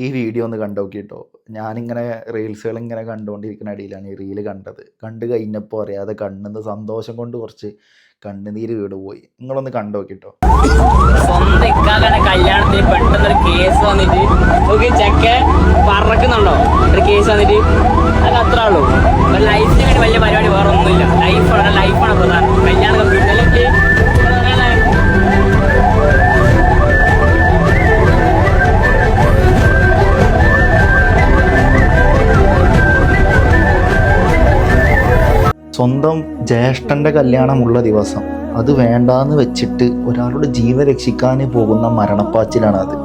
ഈ വീഡിയോ ഒന്ന് കണ്ടു നോക്കിട്ടോ. ഞാനിങ്ങനെ റീൽസുകൾ ഇങ്ങനെ കണ്ടുകൊണ്ടിരിക്കുന്ന ഇടയിലാണ് ഈ റീല് കണ്ടത്. കണ്ടു കഴിഞ്ഞപ്പോൾ അറിയാതെ കണ്ണിന്ന് സന്തോഷം കൊണ്ട് കുറച്ച് കണ്ണുനീര് വീട് പോയി. നിങ്ങളൊന്ന് കണ്ടു നോക്കിട്ടോ. സ്വന്തം ഇക്കാക്കാന്റെ കല്യാണത്തിന് പെട്ടെന്നൊരു കേസ് വന്നിട്ട് നോക്കി ചെക്ക പറക്കുന്നുണ്ടോ, ഒരു കേസ് വന്നിട്ട് അത് അത്ര ഉള്ളൂ. ലൈഫിന് വേണ്ടി വലിയ പരിപാടി വേറെ ഒന്നുമില്ല. ലൈഫാണ് പ്രധാനം. കല്യാണം പിന്നലൊക്കെ സ്വന്തം ജ്യേഷ്ഠൻ്റെ കല്യാണമുള്ള ദിവസം അത് വേണ്ടാന്ന് വെച്ചിട്ട് ഒരാളുടെ ജീവൻ രക്ഷിക്കാൻ പോകുന്ന മരണപ്പാച്ചിലാണ് അത്.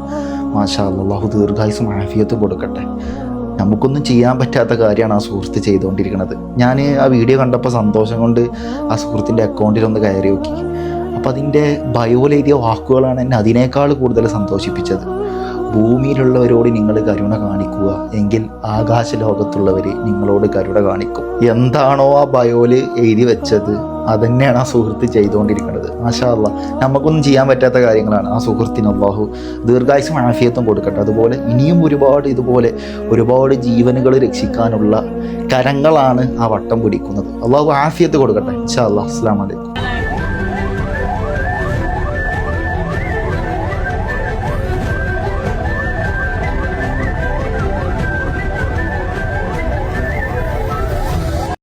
മാഷാ അല്ലാഹു ദീർഘായുസ്സും ആഫിയത്തും കൊടുക്കട്ടെ. നമുക്കൊന്നും ചെയ്യാൻ പറ്റാത്ത കാര്യമാണ് ആ സുഹൃത്ത് ചെയ്തുകൊണ്ടിരിക്കുന്നത്. ഞാൻ ആ വീഡിയോ കണ്ടപ്പോൾ സന്തോഷം കൊണ്ട് ആ സുഹൃത്തിൻ്റെ അക്കൗണ്ടിലൊന്ന് കയറി നോക്കി. അപ്പോൾ അതിൻ്റെ ബയോയിൽ എഴുതിയ വാക്കുകളാണ് എന്നെ അതിനേക്കാൾ കൂടുതൽ സന്തോഷിപ്പിച്ചത്. ഭൂമിയിലുള്ളവരോട് നിങ്ങൾ കരുണ കാണിക്കുക, എങ്കിൽ ആകാശ ലോകത്തുള്ളവർ നിങ്ങളോട് കരുണ കാണിക്കും. എന്താണോ ആ ബയോയിൽ എഴുതി വെച്ചത് അതന്നെയാണ് ആ സുഹൃത്ത് ചെയ്തുകൊണ്ടിരിക്കുന്നത്. മാഷാ അല്ലാഹ്, നമുക്കൊന്നും ചെയ്യാൻ പറ്റാത്ത കാര്യങ്ങളാണ്. ആ സുഹൃത്തിന് അല്ലാഹു ദീർഘായുസ്സും ആഫിയത്തും കൊടുക്കട്ടെ. അതുപോലെ ഇനിയും ഒരുപാട് ജീവനുകൾ രക്ഷിക്കാനുള്ള കരങ്ങളാണ് ആ വട്ടം പിടിക്കുന്നത്. അല്ലാഹു ആഫിയത്ത് കൊടുക്കട്ടെ. ഇൻഷാ അല്ലാഹ്. അസ്സലാമു അലൈക്കും.